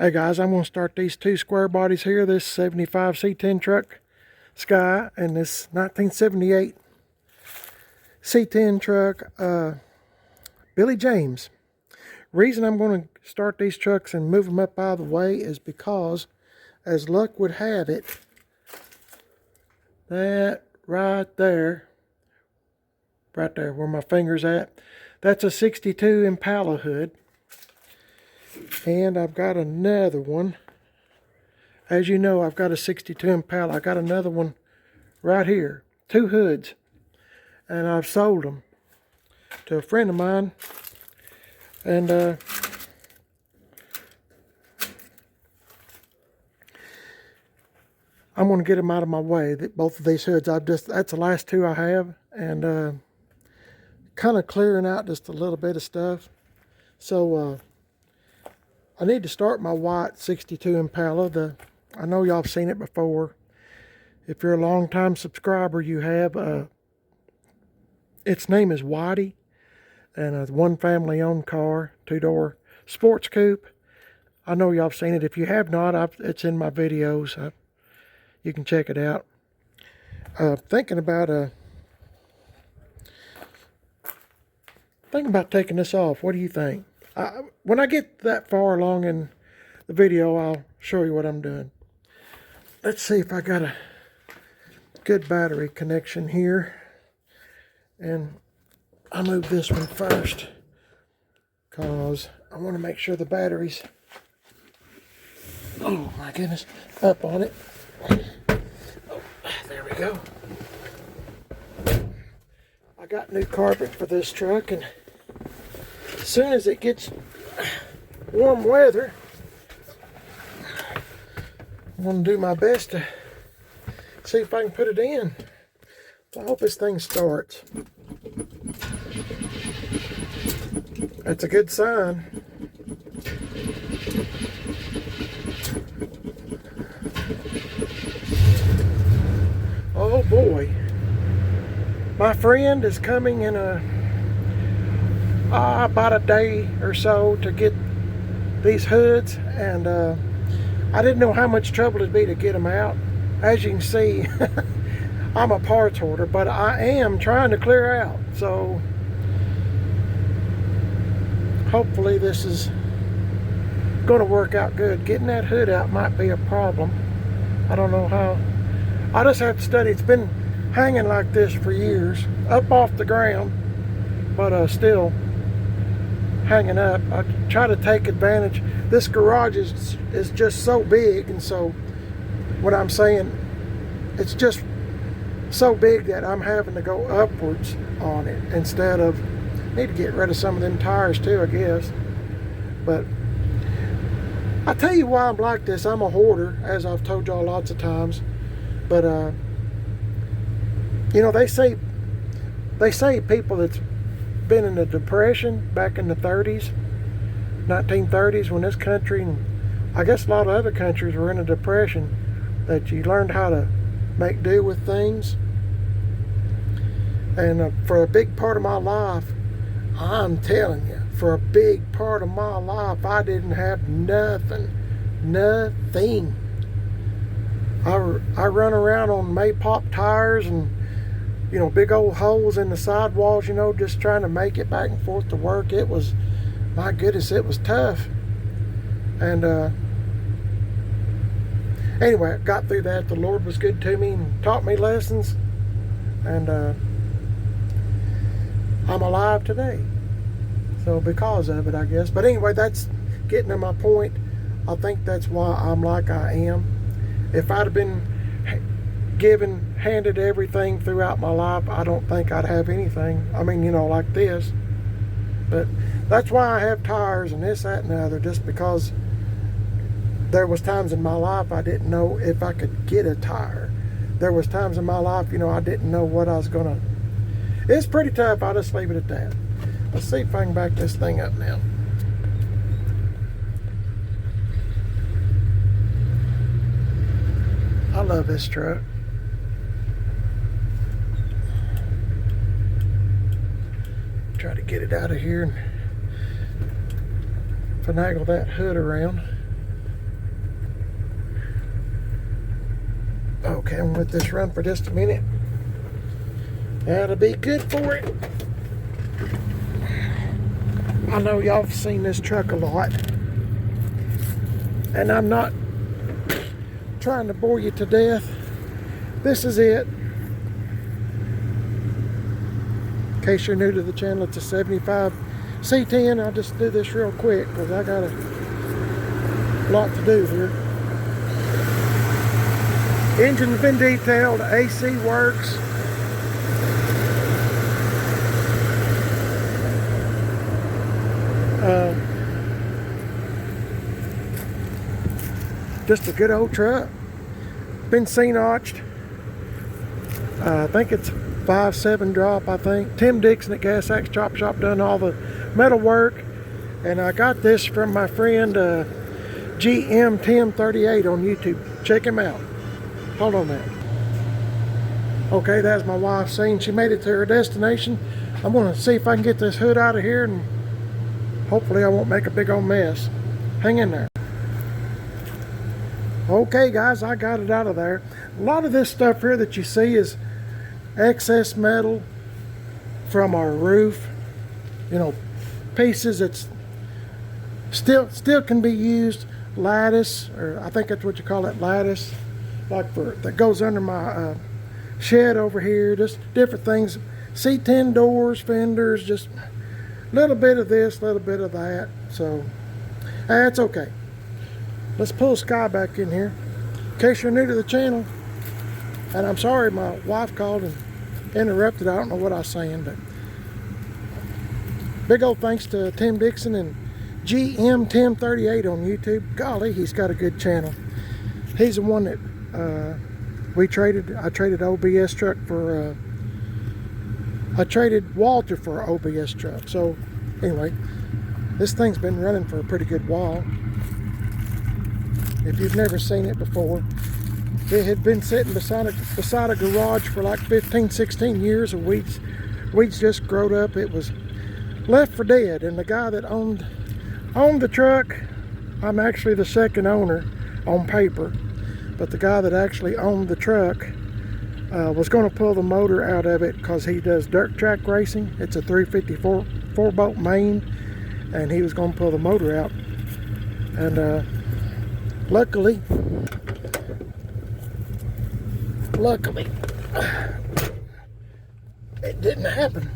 Hey guys, I'm going to start these two square bodies here, this 75 C10 truck Sky and this 1978 C10 truck Billy James. Reason I'm going to start these trucks and move them up out of the way is because, as luck would have it, that right there where my finger's at, that's a 62 Impala hood. And I've got another one. As you know, I've got a 62 Impala. I got another one right here. Two hoods. And I've sold them to a friend of mine. And I'm going to get them out of my way. Both of these hoods, that's the last two I have. And kind of clearing out just a little bit of stuff. So I need to start my white 62 Impala. I know y'all have seen it before. If you're a long-time subscriber, you have. Its name is Whitey, and a one family-owned car, two-door sports coupe. I know y'all have seen it. If you have not, it's in my videos. You can check it out. Thinking about taking this off. What do you think? When I get that far along in the video, I'll show you what I'm doing. Let's see if I got a good battery connection here. And I'll move this one first because I want to make sure the battery's, oh my goodness, up on it. Oh, there we go. I got new carpet for this truck, and as soon as it gets warm weather, I'm going to do my best to see if I can put it in. I hope this thing starts. That's a good sign. Oh boy. My friend is coming in about a day or so to get these hoods, and I didn't know how much trouble it'd be to get them out. As you can see, I'm a parts hoarder, but I am trying to clear out, so hopefully this is going to work out good. Getting that hood out might be a problem. I don't know how. I just have to study. It's been hanging like this for years, up off the ground, but still hanging up. I try to take advantage. This garage is just so big, and so what I'm saying, it's just so big that I'm having to go upwards on it instead of, need to get rid of some of them tires too, I guess. But I tell you why I'm like this. I'm a hoarder, as I've told y'all lots of times. But you know, they say people that's been in the Depression back in the 30s, 1930s, when this country, and I guess a lot of other countries were in a depression, that you learned how to make do with things. And for a big part of my life, I'm telling you, for a big part of my life, I didn't have nothing. I run around on Maypop tires and, you know, big old holes in the sidewalls, you know, just trying to make it back and forth to work. It was, my goodness, it was tough. And anyway, I got through that. The Lord was good to me and taught me lessons. And I'm alive today. So because of it, I guess. But anyway, that's getting to my point. I think that's why I'm like I am. If I'd have been handed everything throughout my life, I don't think I'd have anything. I mean, you know, like this. But that's why I have tires and this, that, and the other, just because there was times in my life I didn't know if I could get a tire. There was times in my life, you know, I didn't know what I was gonna. It's pretty tough. I'll just leave it at that. Let's see if I can back this thing up now. I love this truck. Try to get it out of here and finagle that hood around. Okay, I'm gonna let this run for just a minute. That'll be good for it. I know y'all have seen this truck a lot, and I'm not trying to bore you to death. This is it. In case you're new to the channel, it's a 75 C10. I'll just do this real quick because I got a lot to do here. Engine's been detailed, AC works. Just a good old truck. Been C-notched. I think it's 5.7 drop, I think. Tim Dixon at Gas Axe Chop Shop done all the metal work. And I got this from my friend GM1038 on YouTube. Check him out. Hold on a minute. Okay, that's my wife saying she made it to her destination. I'm gonna see if I can get this hood out of here, and hopefully I won't make a big old mess. Hang in there. Okay guys, I got it out of there. A lot of this stuff here that you see is excess metal from our roof. You know, pieces that's still can be used. Lattice, or I think that's what you call it, lattice. Like that goes under my shed over here. Just different things. C10 doors, fenders, just a little bit of this, a little bit of that. So that's okay. Let's pull Sky back in here. In case you're new to the channel, and I'm sorry my wife called and interrupted. I don't know what I was saying, but big old thanks to Tim Dixon and GM1038 on YouTube. Golly, he's got a good channel. He's the one that I traded OBS truck for I traded Walter for an OBS truck. So anyway, this thing's been running for a pretty good while. If you've never seen it before, it had been sitting beside a garage for like 15-16 years, and weeds just growed up. It was left for dead, and the guy that owned the truck, I'm actually the second owner on paper, but the guy that actually owned the truck was going to pull the motor out of it because he does dirt track racing. It's a 354 4-bolt main, and he was going to pull the motor out. And luckily, it didn't happen.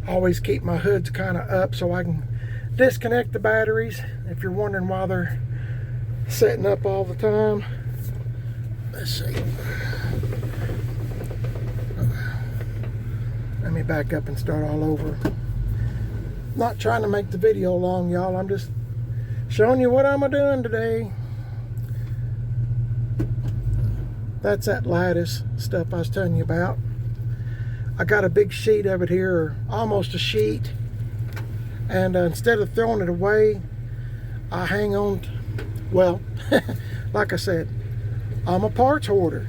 I always keep my hoods kind of up so I can disconnect the batteries. If you're wondering why they're setting up all the time. Let's see. Let me back up and start all over. Not trying to make the video long, y'all. I'm just showing you what I'm doing today. That's that lattice stuff I was telling you about. I got a big sheet of it here, or almost a sheet, and instead of throwing it away, I hang on to, well, like I said, I'm a parts hoarder.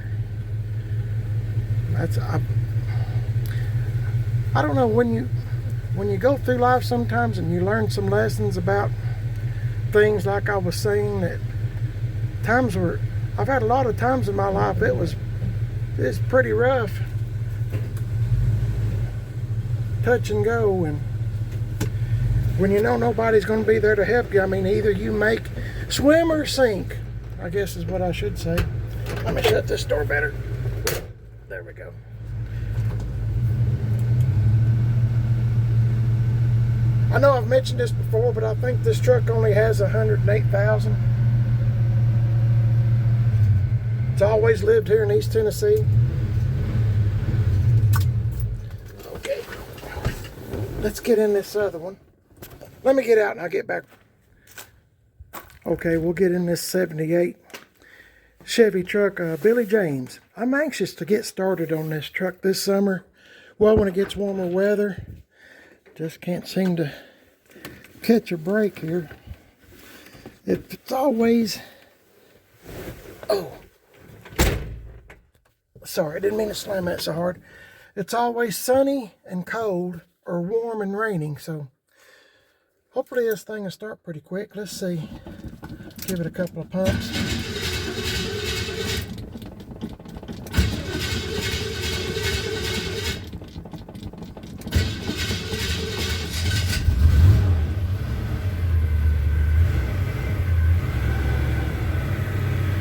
I don't know, when you go through life sometimes and you learn some lessons about things, like I was saying, that I've had a lot of times in my life it's pretty rough, touch and go, and when you know nobody's going to be there to help you, I mean, either you make swim or sink, I guess is what I should say. Let me shut this door better. There we go. I know I've mentioned this before, but I think this truck only has 108,000. It's always lived here in East Tennessee. Okay, let's get in this other one. Let me get out and I'll get back. Okay, we'll get in this 78 Chevy truck, Billy James. I'm anxious to get started on this truck this summer. Well, when it gets warmer weather, just can't seem to catch a break here. It's always, oh, sorry, I didn't mean to slam that so hard. It's always sunny and cold, or warm and raining, so hopefully this thing will start pretty quick. Let's see. Give it a couple of pumps.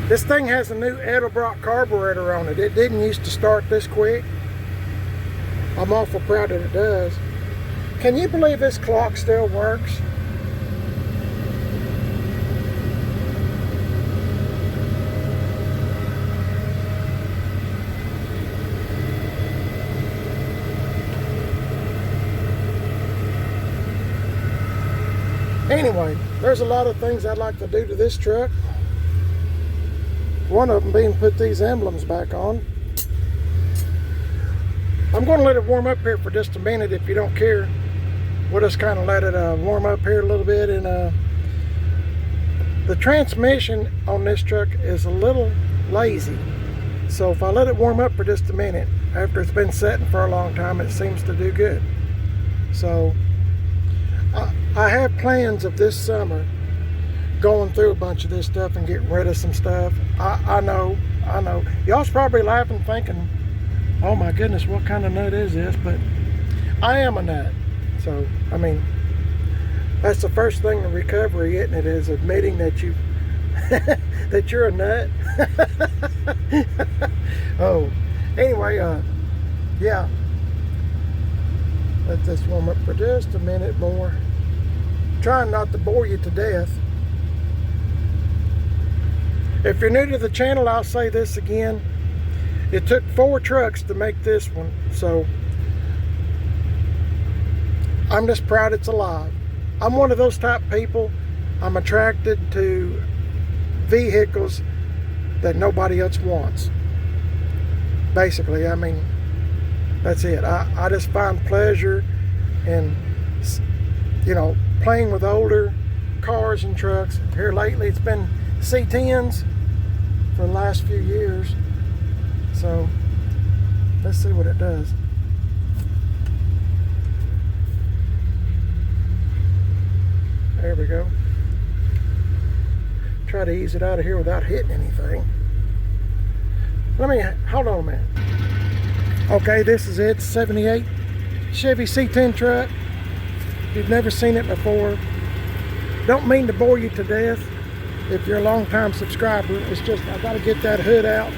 This thing has a new Edelbrock carburetor on it. It didn't used to start this quick. I'm awful proud that it does. Can you believe this clock still works? Anyway, there's a lot of things I'd like to do to this truck. One of them being put these emblems back on. I'm going to let it warm up here for just a minute if you don't care. We'll just kind of let it warm up here a little bit. And the transmission on this truck is a little lazy. So if I let it warm up for just a minute, after it's been setting for a long time, it seems to do good. So I have plans of this summer going through a bunch of this stuff and getting rid of some stuff. I know. Y'all's probably laughing thinking, oh my goodness, what kind of nut is this? But I am a nut. So, I mean, that's the first thing in recovery, isn't it? Is admitting that you that you're a nut. Oh, anyway, yeah. Let this warm up for just a minute more. Trying not to bore you to death. If you're new to the channel, I'll say this again. It took 4 trucks to make this one, so I'm just proud it's alive. I'm one of those type people. I'm attracted to vehicles that nobody else wants. Basically, I mean, that's it. I just find pleasure in, you know, playing with older cars and trucks. Here lately it's been C10's for the last few years. So let's see what it does. There we go. Try to ease it out of here without hitting anything. Hold on a minute. Okay, this is it, 78 Chevy C10 truck. If you've never seen it before, don't mean to bore you to death. If you're a long-time subscriber, it's just, I gotta get that hood out.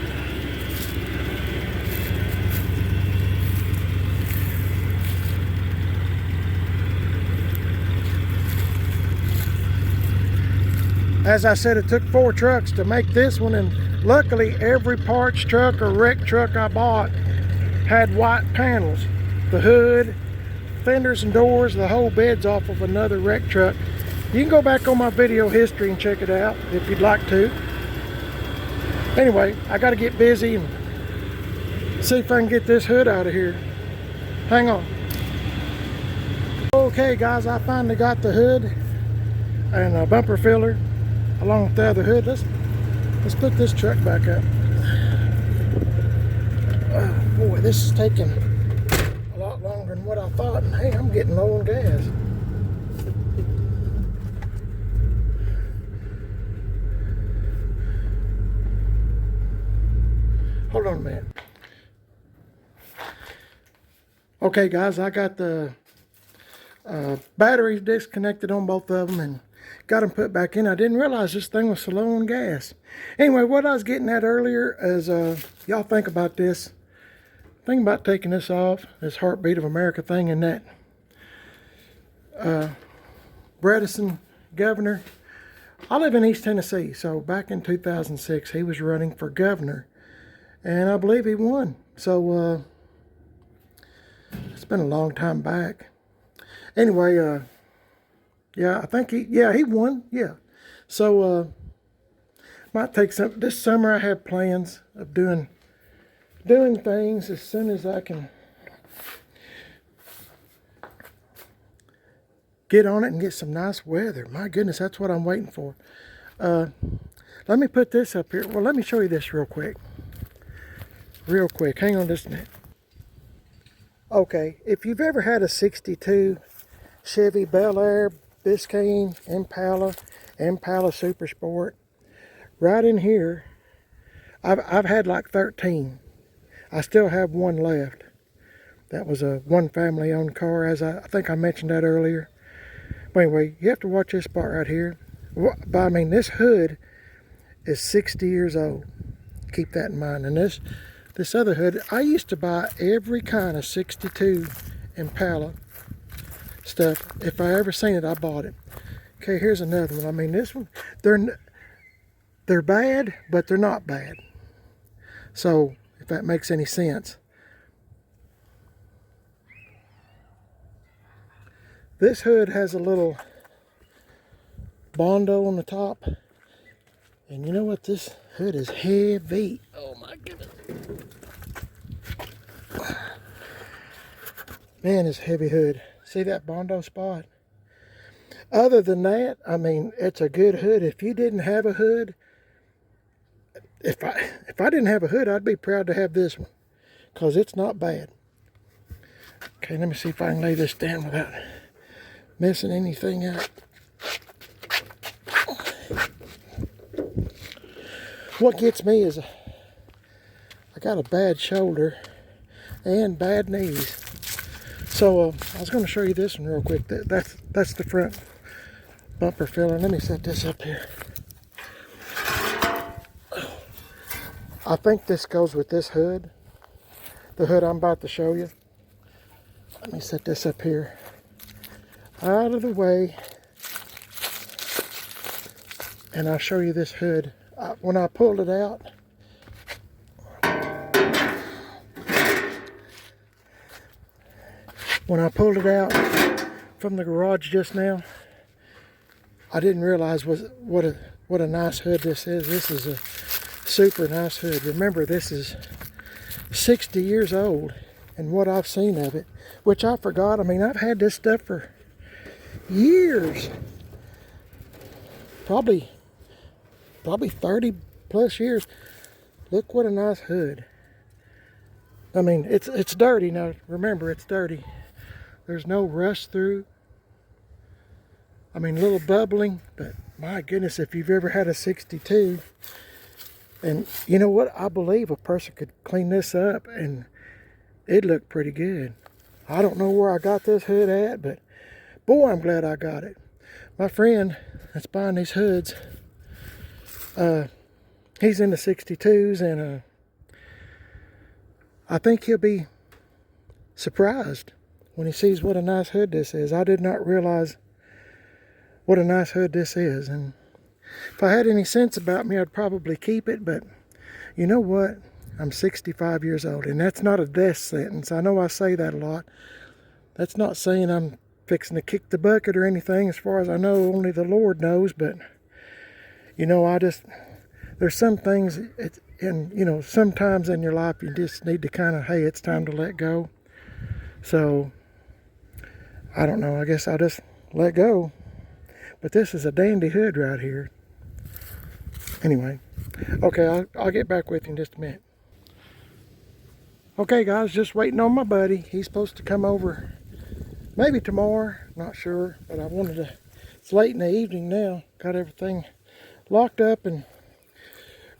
As I said, it took 4 trucks to make this one, and luckily every parts truck or wreck truck I bought had white panels. The hood, fenders and doors, the whole bed's off of another wreck truck. You can go back on my video history and check it out if you'd like to. Anyway, I got to get busy and see if I can get this hood out of here. Hang on. Okay guys, I finally got the hood and a bumper filler along with the other hood. Let's put this truck back up. Oh boy, this is taking a lot longer than what I thought, and hey, I'm getting low on gas. Hold on a minute. Okay guys, I got the batteries disconnected on both of them and got them put back in. I didn't realize this thing was so low on gas. Anyway, what I was getting at earlier is, y'all think about this. Think about taking this off, this Heartbeat of America thing, and that Bredesen governor. I live in East Tennessee, so back in 2006, he was running for governor, and I believe he won. So it's been a long time back. Anyway, yeah, I think he won. Yeah. So might take some this summer. I have plans of doing things as soon as I can get on it and get some nice weather. My goodness, that's what I'm waiting for. Let me put this up here. Well, let me show you this real quick. Hang on just a minute. Okay, if you've ever had a 62 Chevy Bel Air, Biscayne, Impala Super Sport, right in here, I've had like 13. I still have one left. That was a one family owned car, as I think I mentioned that earlier. But anyway, you have to watch this part right here. But I mean, this hood is 60 years old. Keep that in mind. And this other hood, I used to buy every kind of 62 Impala stuff. If I ever seen it, I bought it. Okay, here's another one. I mean, this one, they're bad, but they're not bad. So, if that makes any sense. This hood has a little Bondo on the top. And you know what? This hood is heavy. Oh my goodness. Man, it's a heavy hood. See that Bondo spot? Other than that, I mean, it's a good hood. If you didn't have a hood, if I didn't have a hood, I'd be proud to have this one, because it's not bad. Okay, let me see if I can lay this down without messing anything up. What gets me is I got a bad shoulder and bad knees. So I was going to show you this one real quick. That's the front bumper filler. Let me set this up here. I think this goes with this hood, the hood I'm about to show you. Let me set this up here, out of the way, and I'll show you this hood. When I pulled it out, from the garage just now, I didn't realize what a nice hood this is. This is a super nice hood. Remember, this is 60 years old, and what I've seen of it, which I forgot. I mean, I've had this stuff for years, probably 30 plus years. Look what a nice hood. I mean, it's dirty now. Remember, it's dirty. There's no rust through. I mean, a little bubbling, but my goodness, if you've ever had a 62, and you know what, I believe a person could clean this up and it looked pretty good. I don't know where I got this hood at, but boy, I'm glad I got it. My friend that's buying these hoods, he's in the 62s, and I think he'll be surprised when he sees what a nice hood this is. I did not realize what a nice hood this is, and if I had any sense about me, I'd probably keep it, but you know what? I'm 65 years old, and that's not a death sentence. I know I say that a lot. That's not saying I'm fixing to kick the bucket or anything. As far as I know, only the Lord knows, but you know, there's some things, sometimes in your life you just need to kind of, hey, it's time to let go. So, I don't know, I guess I'll just let go. But this is a dandy hood right here. Anyway, okay, I'll get back with you in just a minute. Okay, guys, just waiting on my buddy. He's supposed to come over maybe tomorrow, not sure, but I wanted to, it's late in the evening now, got everything locked up and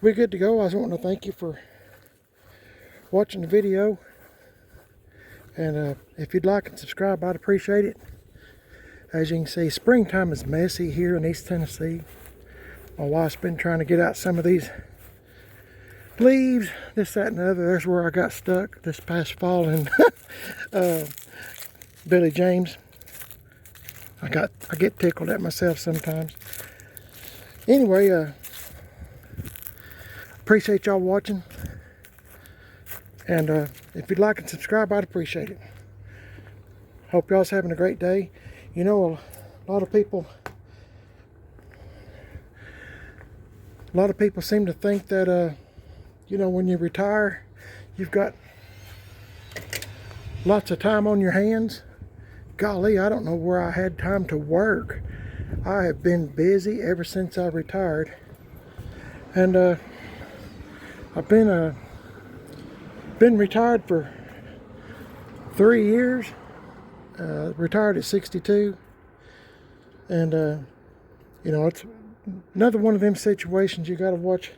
we're good to go. I just want to thank you for watching the video, and if you'd like and subscribe, I'd appreciate it. As you can see, springtime is messy here in East Tennessee. My wife's been trying to get out some of these leaves, this, that, and the other. There's where I got stuck this past fall in Billy James. I get tickled at myself sometimes. Anyway, appreciate y'all watching, and if you'd like and subscribe, I'd appreciate it. Hope y'all's having a great day. You know, a lot of people seem to think that when you retire, you've got lots of time on your hands. Golly, I don't know where I had time to work. I have been busy ever since I retired, and I've been retired for 3 years. Retired at 62, and it's another one of them situations you got to watch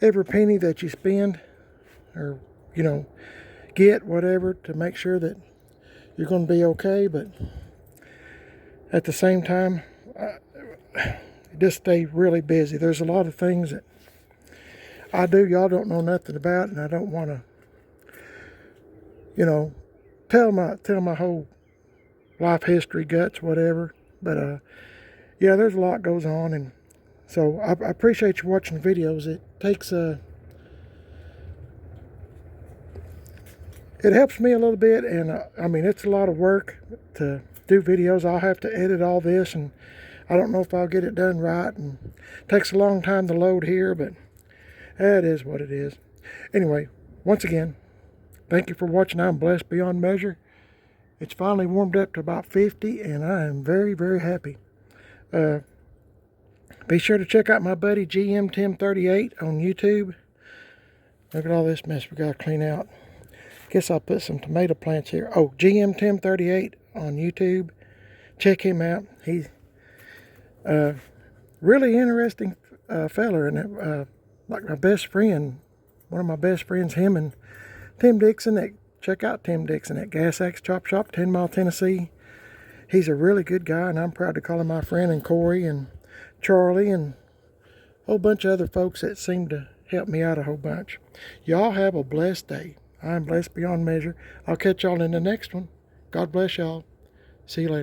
every penny that you spend, or get whatever, to make sure that you're going to be okay. But at the same time, just stay really busy. There's a lot of things that I do. Y'all don't know nothing about it, and I don't want to, you know, tell my whole life history, guts, whatever. But yeah, there's a lot goes on, and so I appreciate you watching the videos. It takes it helps me a little bit, and I mean, it's a lot of work to do videos. I'll have to edit all this, and I don't know if I'll get it done right, and it takes a long time to load here, but that is what it is. Anyway, once again, thank you for watching. I'm blessed beyond measure. It's finally warmed up to about 50, and I am very, very happy. Be sure to check out my buddy GM1038 on YouTube. Look at all this mess we got to clean out. Guess I'll put some tomato plants here. Oh, GM1038 on YouTube. Check him out. He's really interesting feller, and like my best friend, one of my best friends, him and Tim Dixon. Check out Tim Dixon at Gas Axe Chop Shop, 10 Mile, Tennessee. He's a really good guy, and I'm proud to call him my friend, and Corey and Charlie and a whole bunch of other folks that seem to help me out a whole bunch. Y'all have a blessed day. I'm blessed beyond measure. I'll catch y'all in the next one. God bless y'all. See you later.